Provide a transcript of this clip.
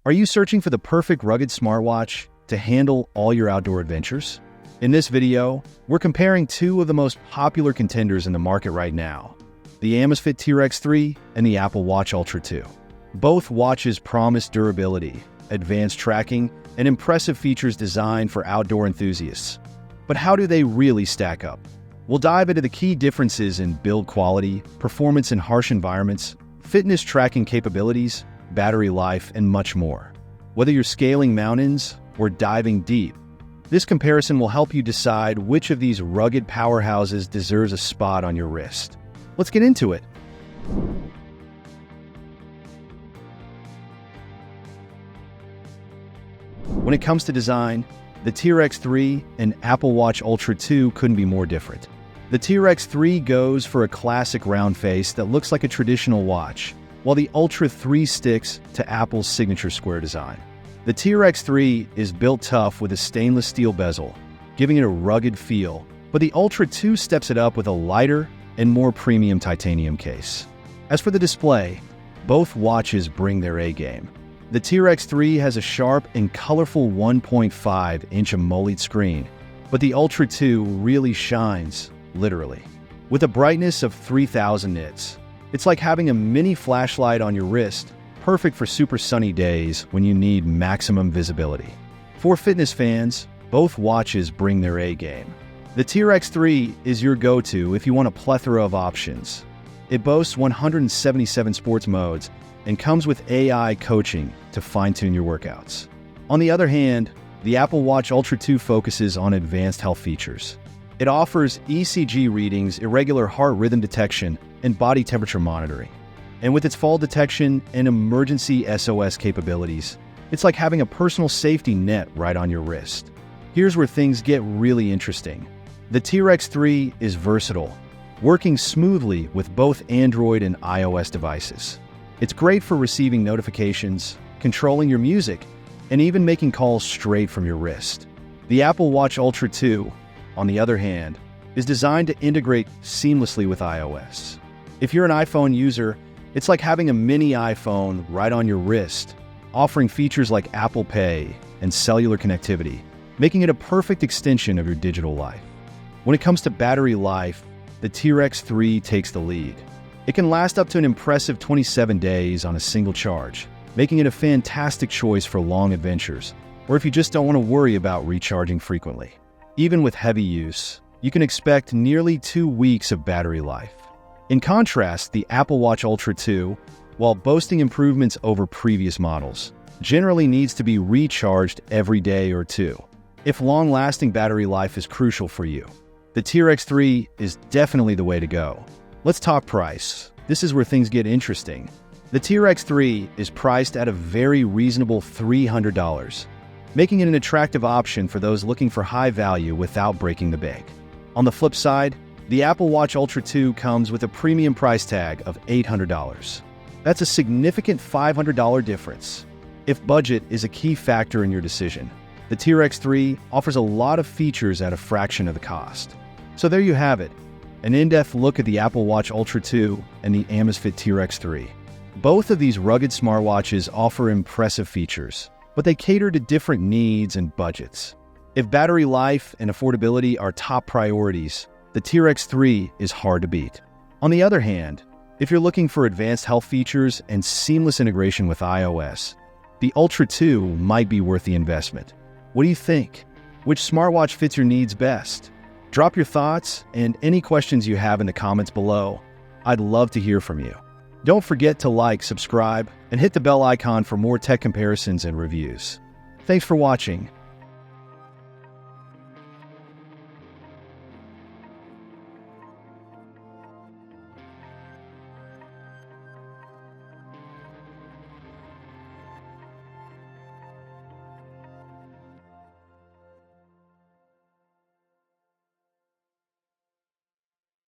Are you searching for the perfect rugged smartwatch to handle all your outdoor adventures? In this video, we're comparing two of the most popular contenders in the market right now, the Amazfit T-Rex 3 and the Apple Watch Ultra 2. Both watches promise durability, advanced tracking, and impressive features designed for outdoor enthusiasts. But how do they really stack up? We'll dive into the key differences in build quality, performance in harsh environments, fitness tracking capabilities, battery life, and much more. Whether you're scaling mountains or diving deep, this comparison will help you decide which of these rugged powerhouses deserves a spot on your wrist. Let's get into it. When it comes to design, the T-Rex 3 and Apple Watch Ultra 2 couldn't be more different. The T-Rex 3 goes for a classic round face that looks like a traditional watch, while the Ultra 3 sticks to Apple's signature square design. The T-Rex 3 is built tough with a stainless steel bezel, giving it a rugged feel, but the Ultra 2 steps it up with a lighter and more premium titanium case. As for the display, both watches bring their A-game. The T-Rex 3 has a sharp and colorful 1.5-inch AMOLED screen, but the Ultra 2 really shines, literally. With a brightness of 3000 nits, it's like having a mini flashlight on your wrist, perfect for super sunny days when you need maximum visibility. For fitness fans, both watches bring their A-game. The T-Rex 3 is your go-to if you want a plethora of options. It boasts 177 sports modes and comes with AI coaching to fine-tune your workouts. On the other hand, the Apple Watch Ultra 2 focuses on advanced health features. It offers ECG readings, irregular heart rhythm detection, and body temperature monitoring. And with its fall detection and emergency SOS capabilities, it's like having a personal safety net right on your wrist. Here's where things get really interesting. The T-Rex 3 is versatile, working smoothly with both Android and iOS devices. It's great for receiving notifications, controlling your music, and even making calls straight from your wrist. The Apple Watch Ultra 2, on the other hand, is designed to integrate seamlessly with iOS. If you're an iPhone user, it's like having a mini iPhone right on your wrist, offering features like Apple Pay and cellular connectivity, making it a perfect extension of your digital life. When it comes to battery life, the T-Rex 3 takes the lead. It can last up to an impressive 27 days on a single charge, making it a fantastic choice for long adventures, or if you just don't want to worry about recharging frequently. Even with heavy use, you can expect nearly 2 weeks of battery life. In contrast, the Apple Watch Ultra 2, while boasting improvements over previous models, generally needs to be recharged every day or two. If long-lasting battery life is crucial for you, the T-Rex 3 is definitely the way to go. Let's talk price. This is where things get interesting. The T-Rex 3 is priced at a very reasonable $300, making it an attractive option for those looking for high value without breaking the bank. On the flip side, the Apple Watch Ultra 2 comes with a premium price tag of $800. That's a significant $500 difference. If budget is a key factor in your decision, the T-Rex 3 offers a lot of features at a fraction of the cost. So there you have it, an in-depth look at the Apple Watch Ultra 2 and the Amazfit T-Rex 3. Both of these rugged smartwatches offer impressive features, but they cater to different needs and budgets. If battery life and affordability are top priorities, the T-Rex 3 is hard to beat. On the other hand, if you're looking for advanced health features and seamless integration with iOS, the Ultra 2 might be worth the investment. What do you think? Which smartwatch fits your needs best? Drop your thoughts and any questions you have in the comments below. I'd love to hear from you. Don't forget to like, subscribe, and hit the bell icon for more tech comparisons and reviews. Thanks for watching.